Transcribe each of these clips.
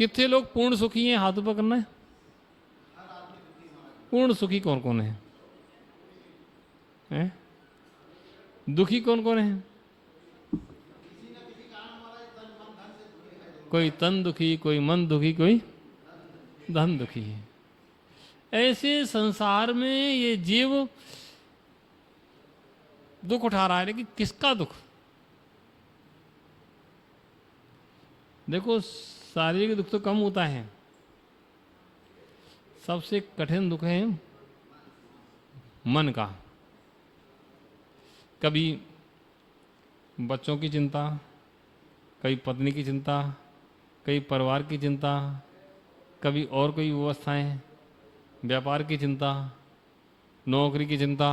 कितने लोग पूर्ण सुखी हैं? हाथ ऊपर करना है। पूर्ण सुखी कौन कौन है? हैं? दुखी कौन कौन है? कोई तन दुखी, कोई मन दुखी, कोई धन दुखी है। ऐसे संसार में ये जीव दुख उठा रहा है, लेकिन किसका दुख? देखो, शारीरिक दुख तो कम होता है, सबसे कठिन दुख है मन का। कभी बच्चों की चिंता, कभी पत्नी की चिंता, कभी परिवार की चिंता, कभी और कोई व्यवस्थाएं, व्यापार की चिंता, नौकरी की चिंता,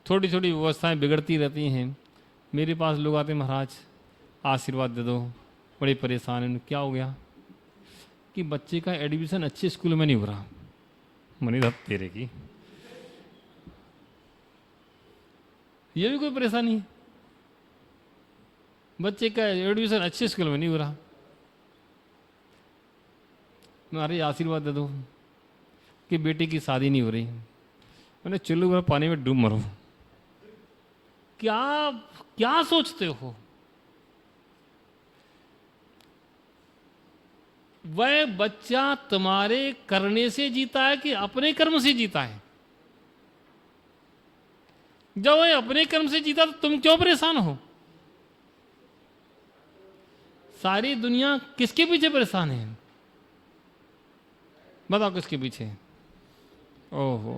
छोटी छोटी व्यवस्थाएं बिगड़ती रहती हैं। मेरे पास लोग आते, महाराज आशीर्वाद दे दो, बड़े परेशान हैं। क्या हो गया? कि बच्चे का एडमिशन अच्छे स्कूल में नहीं हो रहा। मनी धप तेरे की, ये भी कोई परेशानी है? बच्चे का एडमिशन अच्छे स्कूल में नहीं हो रहा, तुम्हारे आशीर्वाद दे दो कि बेटे की शादी नहीं हो रही। मैंने चलो मैं पानी में डूब मरो। क्या क्या सोचते हो? वह बच्चा तुम्हारे करने से जीता है कि अपने कर्म से जीता है? जब वह अपने कर्म से जीता तो तुम क्यों परेशान हो? सारी दुनिया किसके पीछे परेशान है? बताओ किसके पीछे? ओहो,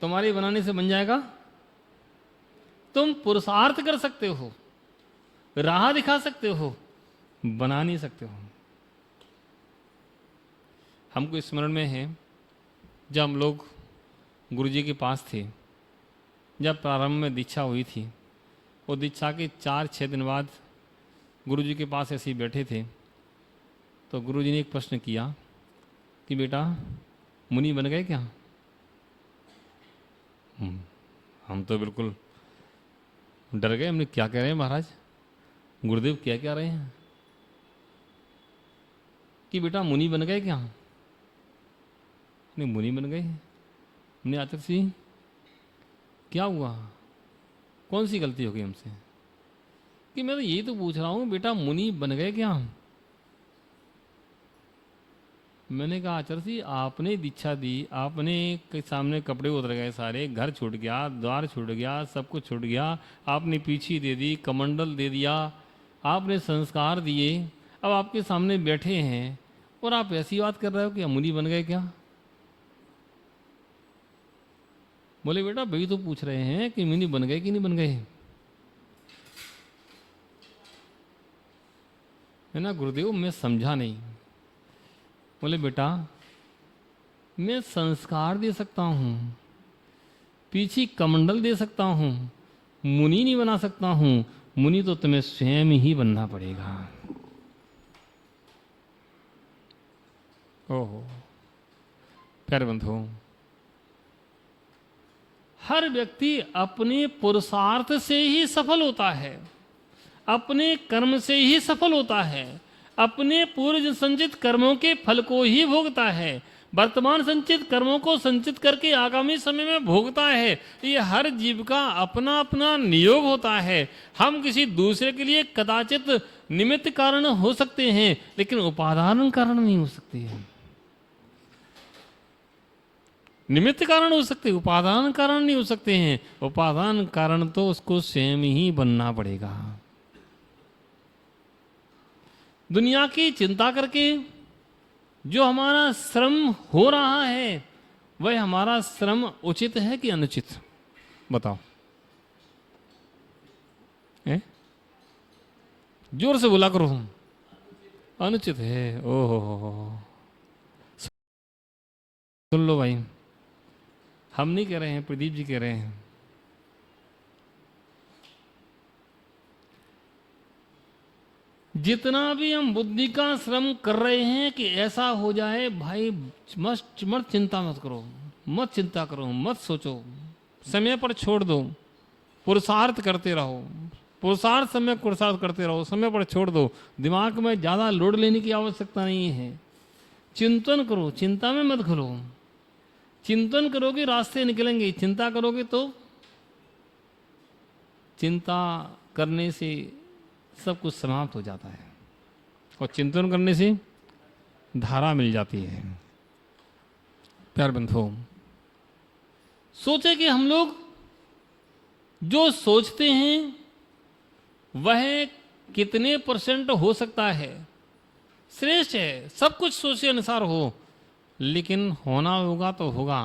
तुम्हारी बनाने से बन जाएगा? तुम पुरुषार्थ कर सकते हो, राह दिखा सकते हो, बना नहीं सकते हो। हमको स्मरण में है, जब हम लोग गुरुजी के पास थे, जब प्रारंभ में दीक्षा हुई थी, वो दीक्षा के 4-6 दिन बाद गुरुजी के पास ऐसे ही बैठे थे, तो गुरुजी ने एक प्रश्न किया कि बेटा मुनि बन गए क्या? हम तो बिल्कुल डर गए। हमने क्या कह रहे हैं महाराज, गुरुदेव क्या कह रहे हैं कि बेटा मुनि बन गए क्या? नहीं, मुनि बन गए। हमने आचार्य सिंह क्या हुआ, कौन सी गलती हो गई हमसे? कि मैं तो यही तो पूछ रहा हूँ, बेटा मुनि बन गए क्या? मैंने कहा आचार्य जी, आपने दीक्षा दी, आपने के सामने कपड़े उतर गए सारे, घर छूट गया, द्वार छूट गया, सब कुछ छूट गया, आपने पीछी दे दी, कमंडल दे दिया, आपने संस्कार दिए, अब आपके सामने बैठे हैं और आप ऐसी बात कर रहे हो कि मुनि बन गए क्या? बोले बेटा वही तो पूछ रहे हैं कि मुनि बन गए कि नहीं बन गए। है ना गुरुदेव, मैं समझा नहीं। बोले बेटा मैं संस्कार दे सकता हूँ, पीछे कमंडल दे सकता हूँ, मुनि नहीं बना सकता हूँ। मुनि तो तुम्हें स्वयं ही बनना पड़ेगा। ओहो, प्यारे बंधु, हर व्यक्ति अपने पुरुषार्थ से ही सफल होता है, अपने कर्म से ही सफल होता है, अपने पूर्व संचित कर्मों के फल को ही भोगता है, वर्तमान संचित कर्मों को संचित करके आगामी समय में भोगता है। ये हर जीव का अपना अपना नियोग होता है। हम किसी दूसरे के लिए कदाचित निमित्त कारण हो सकते हैं, लेकिन उपादान कारण नहीं हो सकते हैं। निमित्त कारण हो सकते, उपादान कारण नहीं हो सकते हैं। उपादान कारण तो उसको स्वयं ही बनना पड़ेगा। दुनिया की चिंता करके जो हमारा श्रम हो रहा है, वह हमारा श्रम उचित है कि अनुचित? बताओ, जोर से बोला करो। अनुचित है। ओहो, सुन लो भाई, हम नहीं कह रहे हैं, प्रदीप जी कह रहे हैं। जितना भी हम बुद्धि का श्रम कर रहे हैं कि ऐसा हो जाए, भाई मत चिंता मत करो, मत चिंता करो, मत सोचो, समय पर छोड़ दो, पुरुषार्थ करते रहो, पुरुषार्थ समय पुरुषार्थ करते रहो, समय पर छोड़ दो। दिमाग में ज़्यादा लोड लेने की आवश्यकता नहीं है। चिंतन करो, चिंता में मत घुलो। चिंतन करोगे रास्ते निकलेंगे, चिंता करोगे तो चिंता करने से सब कुछ समाप्त हो जाता है और चिंतन करने से धारा मिल जाती है। प्यार बंधुओं, सोचे कि हम लोग जो सोचते हैं वह कितने % हो सकता है। श्रेष्ठ है सब कुछ सोचे अनुसार हो, लेकिन होना होगा तो होगा।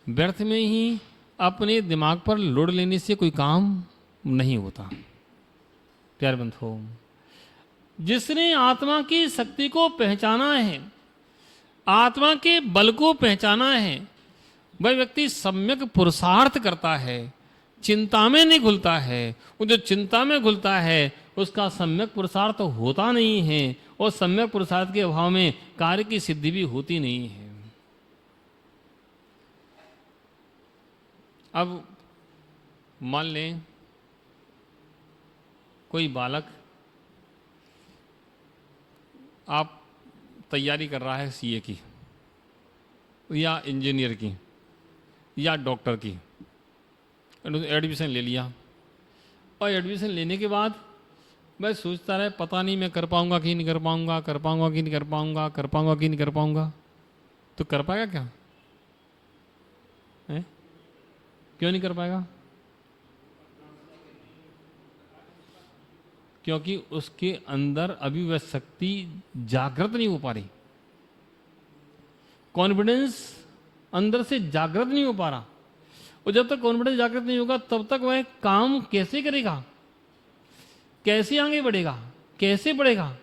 व्यर्थ में ही अपने दिमाग पर लोड लेने से कोई काम नहीं होता। प्यार बंधुओं, जिसने आत्मा की शक्ति को पहचाना है, आत्मा के बल को पहचाना है, वह व्यक्ति सम्यक पुरुषार्थ करता है, चिंता में नहीं घुलता है। वो जो चिंता में घुलता है उसका सम्यक पुरुषार्थ होता नहीं है और सम्यक पुरुषार्थ के अभाव में कार्य की सिद्धि भी होती नहीं है। अब मान लें कोई बालक आप तैयारी कर रहा है सीए की या इंजीनियर की या डॉक्टर की, एडमिशन ले लिया और एडमिशन लेने के बाद मैं सोचता रहे पता नहीं मैं कर पाऊंगा कि नहीं कर पाऊंगा, कर पाऊंगा कि नहीं कर पाऊंगा, कर पाऊंगा कि नहीं कर पाऊंगा। तो कर पाएगा क्या है? क्यों नहीं कर पाएगा? क्योंकि उसके अंदर अभी वह शक्ति जागृत नहीं हो पा रही, कॉन्फिडेंस अंदर से जागृत नहीं हो पा रहा। और जब तक कॉन्फिडेंस जागृत नहीं होगा तब तक वह काम कैसे करेगा, कैसे आगे बढ़ेगा, कैसे बढ़ेगा?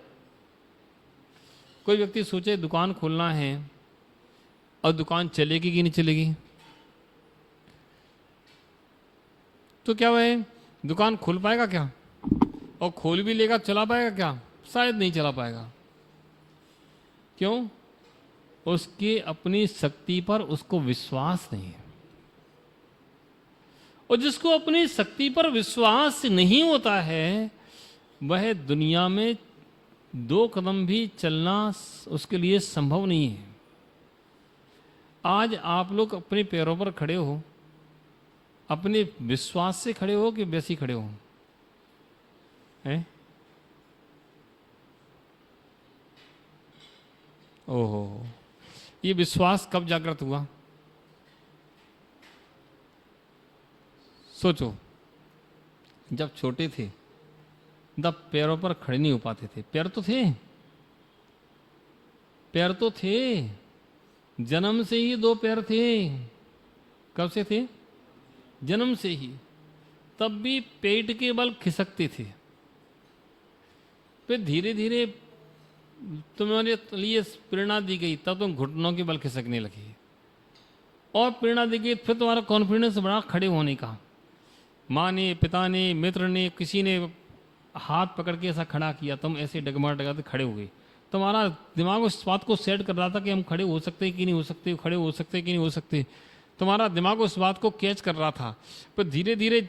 कोई व्यक्ति सोचे दुकान खोलना है और दुकान चलेगी कि नहीं चलेगी, तो क्या वह दुकान खोल पाएगा क्या? और खोल भी लेगा, चला पाएगा क्या? शायद नहीं चला पाएगा। क्यों? उसके अपनी शक्ति पर उसको विश्वास नहीं है। और जिसको अपनी शक्ति पर विश्वास नहीं होता है वह दुनिया में 2 कदम भी चलना उसके लिए संभव नहीं है। आज आप लोग अपने पैरों पर खड़े हो, अपने विश्वास से खड़े हो कि वैसे ही खड़े हो हैं? ओहो, ये विश्वास कब जागृत हुआ? सोचो, जब छोटे थे तब पैरों पर खड़े नहीं हो पाते थे। पैर तो थे, पैर तो थे, जन्म से ही 2 पैर थे। कब से थे? जन्म से ही। तब भी पेट के बल खिसकते थे। फिर धीरे धीरे तुम्हारे लिए प्रेरणा दी गई, तब तुम घुटनों के बल खिसकने लगे और प्रेरणा दी गई, फिर तुम्हारा कॉन्फिडेंस बढ़ा खड़े होने का। माँ ने, पिता ने, मित्र ने, किसी ने हाथ पकड़ के ऐसा खड़ा किया, तुम ऐसे डगमगाते खड़े हो गए। तुम्हारा दिमाग उस बात को सेट कर रहा था कि हम खड़े हो सकते कि नहीं हो सकते, खड़े हो सकते कि नहीं हो सकते। तुम्हारा दिमाग उस बात को कैच कर रहा था। पर धीरे धीरे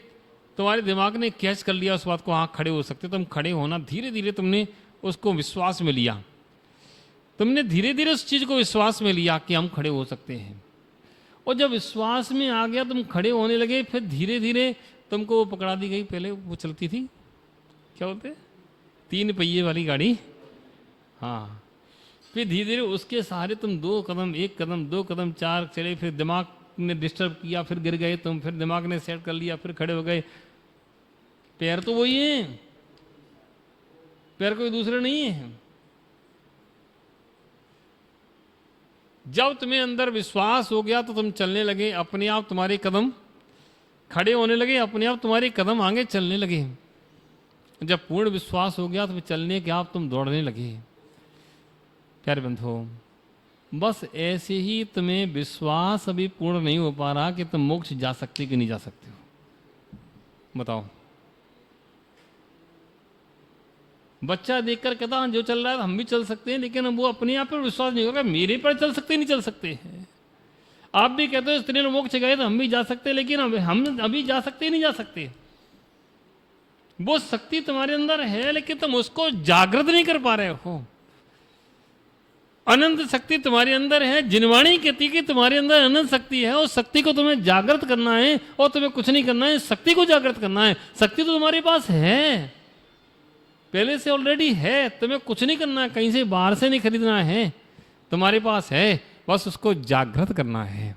तुम्हारे दिमाग ने कैच कर लिया उस बात को, हाँ खड़े हो सकते। तुम खड़े होना धीरे धीरे तुमने उसको विश्वास में लिया। तुमने धीरे धीरे उस चीज़ को विश्वास में लिया कि हम खड़े हो सकते हैं। और जब विश्वास में आ गया, तुम खड़े होने लगे, फिर धीरे धीरे तुमको वो पकड़ा दी गई। पहले वो चलती थी, क्या बोलते, 3 पहिए वाली गाड़ी, हाँ। फिर धीरे धीरे उसके सहारे तुम 2 कदम, 1 कदम, 2 कदम, 4 चले। फिर दिमाग ने डिस्टर्ब किया, फिर गिर गए तुम, फिर दिमाग ने सेट कर लिया, फिर खड़े हो गए। पैर तो वही है, पैर कोई दूसरे नहीं है। जब तुम्हें अंदर विश्वास हो गया तो तुम चलने लगे, अपने आप तुम्हारे कदम खड़े होने लगे, अपने आप तुम्हारे कदम आगे चलने लगे। जब पूर्ण विश्वास हो गया तो चलने के आप तुम दौड़ने लगे। प्यारे बंधुओं, बस ऐसे ही तुम्हें विश्वास अभी पूर्ण नहीं हो पा रहा कि तुम मोक्ष जा सकते कि नहीं जा सकते हो। बताओ, बच्चा देखकर कहता हाँ जो चल रहा है हम भी चल सकते हैं, लेकिन वो अपने आप पर विश्वास नहीं होगा, मेरे पर चल सकते नहीं चल सकते हैं। आप भी कहते हो स्त्री लोग मोक्ष गए तो हम भी जा सकते हैं, लेकिन हम अभी जा सकते नहीं जा सकते। वो शक्ति तुम्हारे अंदर है, लेकिन तुम उसको जागृत नहीं कर पा रहे हो। अनंत शक्ति तुम्हारे अंदर है। जिनवाणी कहती कि तुम्हारे अंदर अनंत शक्ति है, उस शक्ति को तुम्हें जागृत करना है, और तुम्हें कुछ नहीं करना है, शक्ति को जागृत करना है। शक्ति तो तुम्हारे पास है, पहले से ऑलरेडी है, तुम्हें कुछ नहीं करना है, कहीं से बाहर से नहीं खरीदना है, तुम्हारे पास है, बस उसको जागृत करना है।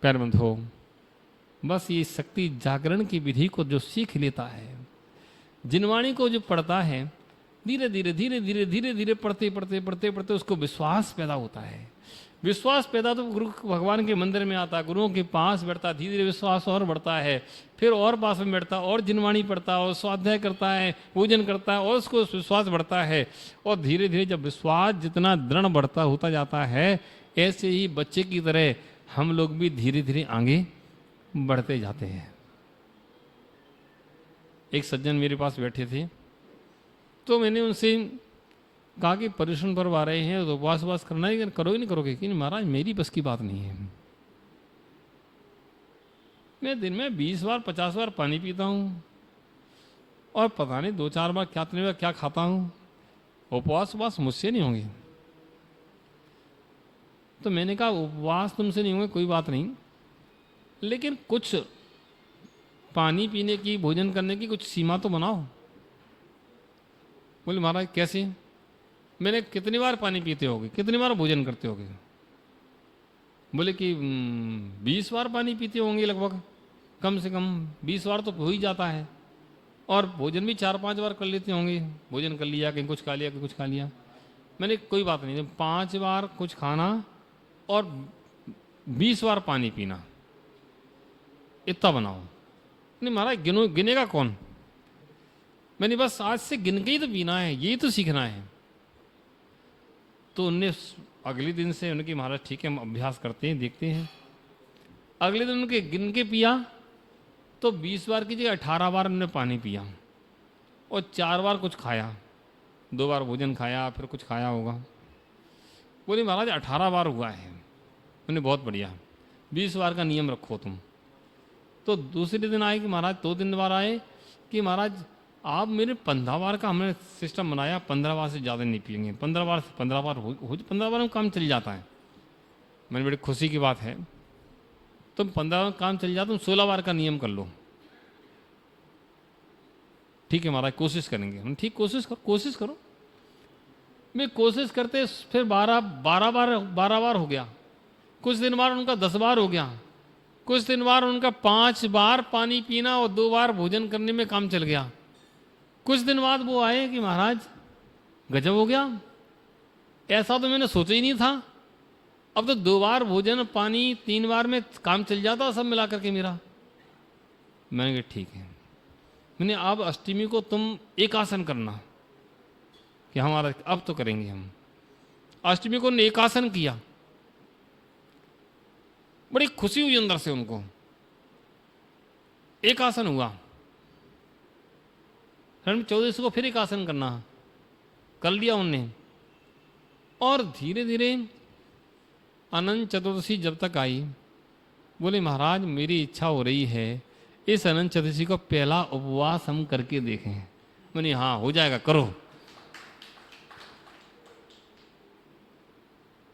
प्यारे बंधुओं, बस ये शक्ति जागरण की विधि को जो सीख लेता है, जिनवाणी को जो पढ़ता है, धीरे धीरे धीरे धीरे धीरे धीरे पढ़ते पढ़ते पढ़ते पढ़ते उसको विश्वास पैदा होता है। विश्वास पैदा तो गुरु भगवान के मंदिर में आता, गुरुओं के पास बैठता, धीरे धीरे विश्वास और बढ़ता है, फिर और पास में बैठता, और जिनवाणी पढ़ता, और स्वाध्याय करता है, पूजन करता है, और उसको विश्वास बढ़ता है। और धीरे धीरे जब विश्वास जितना दृढ़ बढ़ता होता जाता है, ऐसे ही बच्चे की तरह हम लोग भी धीरे धीरे आगे बढ़ते जाते हैं। एक सज्जन मेरे पास बैठे थे, तो मैंने उनसे कहा कि पर्युषण पर्व आ रहे हैं, तो उपवास करना ही करोगे नहीं करोगे? कि नहीं महाराज, मेरी बस की बात नहीं है। मैं दिन में 20 बार 50 बार पानी पीता हूँ, और पता नहीं 2-4 बार क्या खाता हूँ, उपवास मुझसे नहीं होंगे। तो मैंने कहा उपवास तुमसे नहीं होंगे, कोई बात नहीं, लेकिन कुछ पानी पीने की, भोजन करने की कुछ सीमा तो बनाओ। बोले महाराज कैसे? मैंने कितनी बार पानी पीते होगे, कितनी बार भोजन करते होगे? बोले कि 20 बार पानी पीते होंगे लगभग, कम से कम 20 बार तो हो ही जाता है, और भोजन भी 4-5 बार कर लेते होंगे, भोजन कर लिया, कहीं कुछ खा लिया, कहीं कुछ खा लिया। मैंने कोई बात नहीं, 5 बार कुछ खाना और 20 बार पानी पीना, इतना बनाओ। नहीं महाराज गिनेगा कौन? मैंने बस आज से गिन के ही तो पीना है, यही तो सीखना है। तो उनने अगले दिन से उनकी महाराज ठीक है हम अभ्यास करते हैं, देखते हैं। अगले दिन उनके गिन के पिया, तो 20 बार की जगह 18 बार उन्होंने पानी पिया, और 4 बार कुछ खाया, 2 बार भोजन खाया, फिर कुछ खाया होगा। बोले महाराज 18 बार हुआ है। मैंने बहुत बढ़िया, 20 बार का नियम रखो तुम। तो दूसरे दिन आए कि महाराज 2 दिन बाद आए कि महाराज आप मेरे 15 बार का हमने सिस्टम बनाया, 15 बार से ज़्यादा नहीं पिएंगे। 15 बार से 15 बार 15 बार में काम चल जाता है। मैंने बड़ी खुशी की बात है, तुम 15 बार काम चल जाता, तुम 16 बार का नियम कर लो। ठीक है महाराज, कोशिश करेंगे हम। ठीक, कोशिश करो। मैं कोशिश करते फिर 12 बार हो गया, कुछ दिन बाद उनका 10 बार हो गया, कुछ दिन बाद उनका 5 बार पानी पीना और 2 बार भोजन करने में काम चल गया। कुछ दिन बाद वो आए कि महाराज गजब हो गया, ऐसा तो मैंने सोचा ही नहीं था। अब तो 2 बार भोजन, पानी, 3 बार में काम चल जाता सब मिला करके मेरा। मैंने कहा ठीक है। मैंने अब अष्टमी को तुम एक आसन करना कि हमारा अब तो करेंगे हम। अष्टमी को एक आसन किया, बड़ी खुशी हुई अंदर से उनको। एक आसन हुआ, 14 को फिर एक आसन करना, कर लिया उनने। और धीरे धीरे अनंत चतुर्दशी जब तक आई, बोले महाराज मेरी इच्छा हो रही है इस अनंत चतुर्दशी को पहला उपवास हम करके देखें। मैंने हाँ हो जाएगा, करो।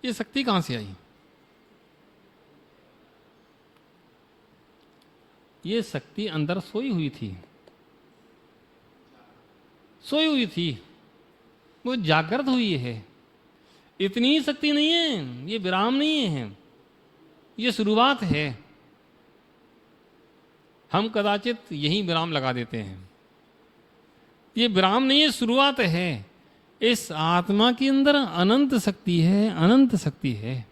ये शक्ति कहाँ से आई? ये शक्ति अंदर सोई हुई थी, वो जागृत हुई है। इतनी ही शक्ति नहीं है, ये विराम नहीं है, ये शुरुआत है। हम कदाचित यही विराम लगा देते हैं। ये विराम नहीं है, शुरुआत है। इस आत्मा के अंदर अनंत शक्ति है, अनंत शक्ति है।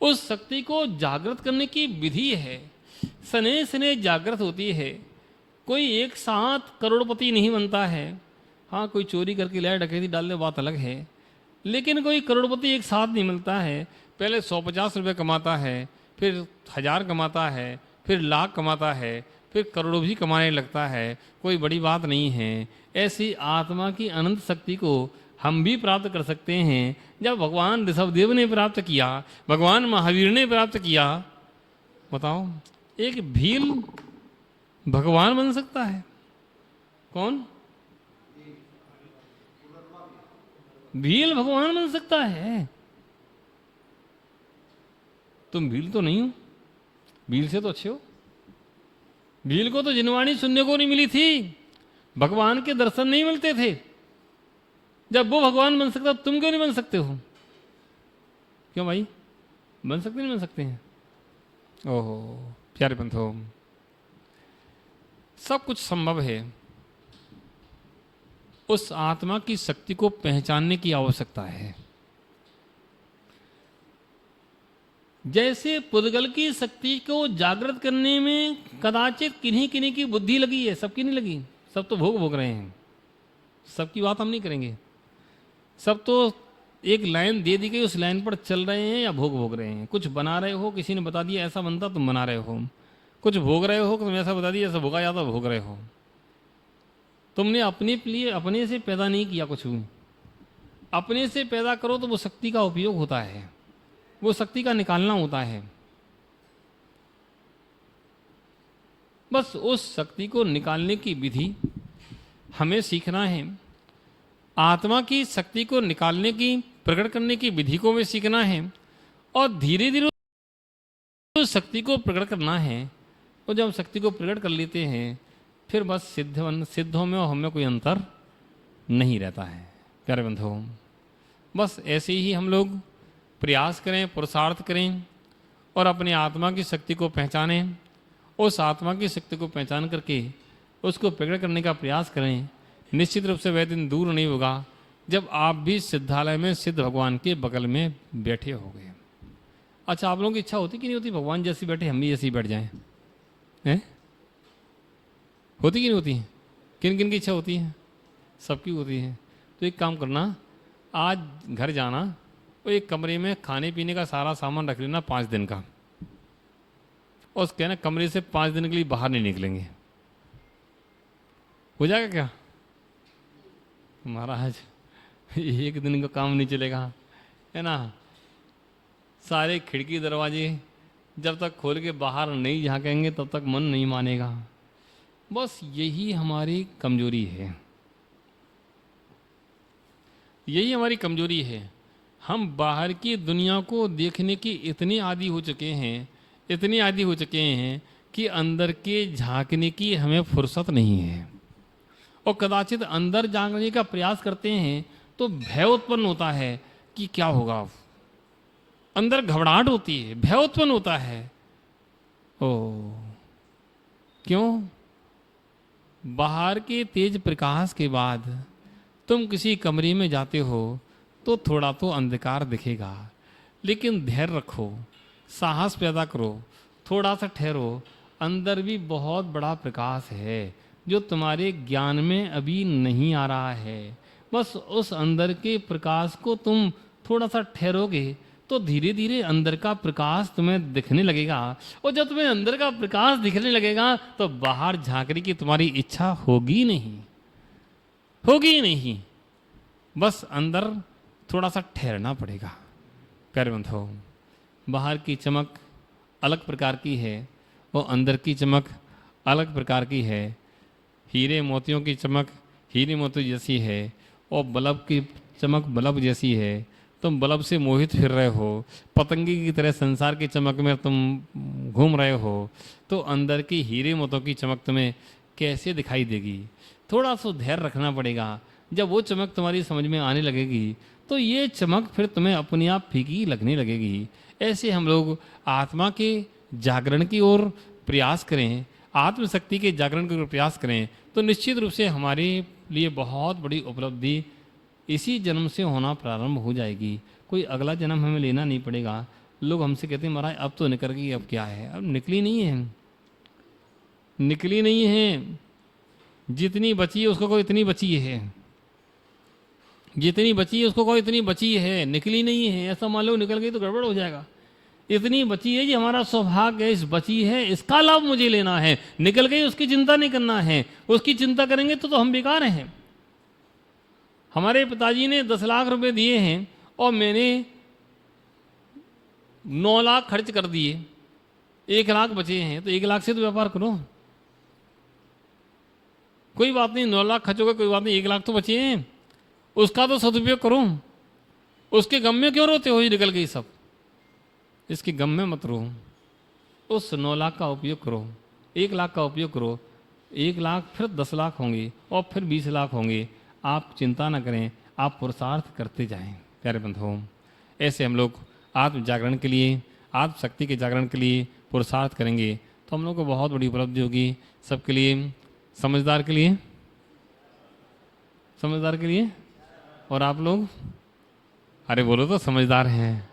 उस शक्ति को जागृत करने की विधि है, सने सने जागृत होती है। कोई एक साथ करोड़पति नहीं बनता है। हाँ, कोई चोरी करके लाया, डकैती डाल दे, बात अलग है, लेकिन कोई करोड़पति एक साथ नहीं मिलता है। पहले 150 रुपये कमाता है, फिर 1000 कमाता है, फिर लाख कमाता है, फिर करोड़ों भी कमाने लगता है। कोई बड़ी बात नहीं है। ऐसी आत्मा की अनंत शक्ति को हम भी प्राप्त कर सकते हैं। जब भगवान ऋषभदेव ने प्राप्त किया, भगवान महावीर ने प्राप्त किया। बताओ, एक भील भगवान बन सकता है? कौन? भील भगवान बन सकता है? तुम भील तो नहीं हो, भील से तो अच्छे हो। भील को तो जिनवाणी सुनने को नहीं मिली थी, भगवान के दर्शन नहीं मिलते थे। जब वो भगवान बन सकता, तुम क्यों नहीं बन सकते हो? क्यों भाई, बन सकते नहीं बन सकते हैं? ओहो प्यारे बंधुओं, सब कुछ संभव है, उस आत्मा की शक्ति को पहचानने की आवश्यकता है। जैसे पुद्गल की शक्ति को जागृत करने में कदाचित किन्हीं किन्हीं की बुद्धि लगी है, सबकी नहीं लगी, सब तो भोग भोग रहे हैं। सबकी बात हम नहीं करेंगे, सब तो एक लाइन दे दी गई, उस लाइन पर चल रहे हैं या भोग भोग रहे हैं। कुछ बना रहे हो, किसी ने बता दिया ऐसा बनता, तुम बना रहे हो। कुछ भोग रहे हो, तुम ऐसा बता दिया ऐसा भोगा जाता, भोग रहे हो। तुमने अपने लिए, अपने से पैदा नहीं किया कुछ भी। अपने से पैदा करो तो वो शक्ति का उपयोग होता है, वो शक्ति का निकालना होता है। बस उस शक्ति को निकालने की विधि हमें सीखना है। आत्मा की शक्ति को निकालने की, प्रकट करने की विधि को हमें सीखना है, और धीरे धीरे उस शक्ति को प्रकट करना है। और जब शक्ति को प्रकट कर लेते हैं, फिर बस सिद्धों में और हमें कोई अंतर नहीं रहता है। प्यारे बंधुओं, बस ऐसे ही हम लोग प्रयास करें, पुरुषार्थ करें और अपनी आत्मा की शक्ति को पहचानें। उस आत्मा की शक्ति को पहचान करके उसको प्रकट करने का प्रयास करें। निश्चित रूप से वह दिन दूर नहीं होगा जब आप भी सिद्धालय में सिद्ध भगवान के बगल में बैठे होंगे। अच्छा, आप लोगों की इच्छा होती कि नहीं होती भगवान जैसे बैठे हम भी ऐसे ही बैठ जाएं? हैं? होती कि नहीं होती? किन किन की इच्छा होती है? सबकी होती है। तो एक काम करना, आज घर जाना और एक कमरे में खाने पीने का सारा सामान रख लेना 5 दिन का, और कहना कमरे से 5 दिन के लिए बाहर नहीं निकलेंगे। हो जाएगा क्या? महाराज एक दिन का काम नहीं चलेगा, है ना। सारे खिड़की दरवाजे जब तक खोल के बाहर नहीं झांकेंगे तब तक मन नहीं मानेगा। बस यही हमारी कमजोरी है, यही हमारी कमजोरी है। हम बाहर की दुनिया को देखने की इतने आदी हो चुके हैं, इतने आदी हो चुके हैं कि अंदर के झांकने की हमें फुर्सत नहीं है। और कदाचित अंदर झांकने का प्रयास करते हैं तो भय उत्पन्न होता है कि क्या होगा। अंदर घबराहट होती है, भय उत्पन्न होता है। ओ क्यों? बाहर के तेज प्रकाश के बाद तुम किसी कमरे में जाते हो तो थोड़ा तो अंधकार दिखेगा, लेकिन धैर्य रखो, साहस पैदा करो, थोड़ा सा ठहरो। अंदर भी बहुत बड़ा प्रकाश है जो तुम्हारे ज्ञान में अभी नहीं आ रहा है। बस उस अंदर के प्रकाश को तुम थोड़ा सा ठहरोगे तो धीरे धीरे अंदर का प्रकाश तुम्हें दिखने लगेगा। और जब तुम्हें अंदर का प्रकाश दिखने लगेगा तो बाहर झांकने की तुम्हारी इच्छा होगी नहीं, होगी नहीं। बस अंदर थोड़ा सा ठहरना पड़ेगा। प्यारे बंधुओं, बाहर की चमक अलग प्रकार की है और अंदर की चमक अलग प्रकार की है। हीरे मोतियों की चमक हीरे मोती जैसी है और बल्ब की चमक बल्ब जैसी है। तुम बल्ब से मोहित फिर रहे हो, पतंगी की तरह संसार की चमक में तुम घूम रहे हो, तो अंदर की हीरे मोतियों की चमक तुम्हें कैसे दिखाई देगी? थोड़ा सा धैर्य रखना पड़ेगा। जब वो चमक तुम्हारी समझ में आने लगेगी तो ये चमक फिर तुम्हें अपने आप फीकी लगने लगेगी। ऐसे हम लोग आत्मा के जागरण की ओर प्रयास करें, आत्मशक्ति के जागरण की ओर प्रयास करें, तो निश्चित रूप से हमारे लिए बहुत बड़ी उपलब्धि इसी जन्म से होना प्रारंभ हो जाएगी। कोई अगला जन्म हमें लेना नहीं पड़ेगा। लोग हमसे कहते हैं महाराज अब तो निकल गई, अब क्या है? अब निकली नहीं है, निकली नहीं है। जितनी बची है उसको कोई इतनी बची है, जितनी बची है उसको कोई इतनी बची है, निकली नहीं है। ऐसा मान लो निकल गई तो गड़बड़ हो जाएगा। इतनी बची है, ये हमारा सौभाग्य है, इस बची है, इसका लाभ मुझे लेना है। निकल गई उसकी चिंता नहीं करना है, उसकी चिंता करेंगे तो हम बेकार हैं। हमारे पिताजी ने 10 लाख रुपए दिए हैं और मैंने 9 लाख खर्च कर दिए, 1 लाख बचे हैं, तो 1 लाख से तो व्यापार करो। कोई बात नहीं, 9 लाख खर्च होगा, कोई बात नहीं, 1 लाख तो बचे हैं, उसका तो सदुपयोग करो। उसके गम में क्यों रोते हो, ये निकल गई सब, इसके गम में मत रो। उस 9 लाख का उपयोग करो, 1 लाख का उपयोग करो, 1 लाख फिर 10 लाख होंगे और फिर 20 लाख होंगे। आप चिंता न करें, आप पुरुषार्थ करते जाएं। प्यारे बंधुओं, ऐसे हम लोग आत्म जागरण के लिए, आत्म शक्ति के जागरण के लिए पुरुषार्थ करेंगे तो हम लोग को बहुत बड़ी उपलब्धि होगी। सबके लिए, समझदार के लिए, समझदार के लिए, और आप लोग, अरे बोलो तो समझदार हैं।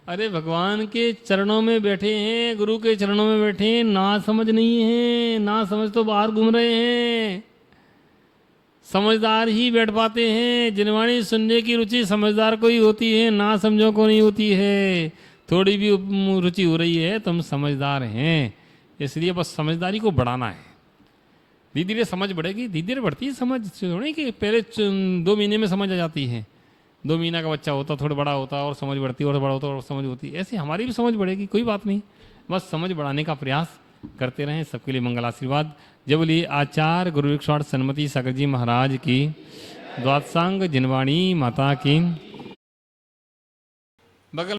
अरे भगवान के चरणों में बैठे हैं, गुरु के चरणों में बैठे हैं, ना समझ नहीं है, ना समझ तो बाहर घूम रहे हैं। समझदार ही बैठ पाते हैं, जिनवाणी सुनने की रुचि समझदार को ही होती है, ना समझो को नहीं होती है। थोड़ी भी रुचि हो रही है, तुम समझदार हैं, इसलिए बस समझदारी को बढ़ाना है। धीरे धीरे समझ बढ़ेगी, धीरे धीरे बढ़ती है समझ, थोड़ी कि पहले 2 महीने में समझ आ जाती है। 2 महीना का बच्चा होता, थोड़ा बड़ा होता और समझ बढ़ती, और बड़ा होता और समझ होती, ऐसे हमारी भी समझ बढ़ेगी, कोई बात नहीं, बस समझ बढ़ाने का प्रयास करते रहें। सबके लिए मंगल आशीर्वाद। जय बोलिए आचार्य गुरु विश्वास सन्मति सागर जी महाराज की, द्वादशांग जिनवाणी माता की। बगल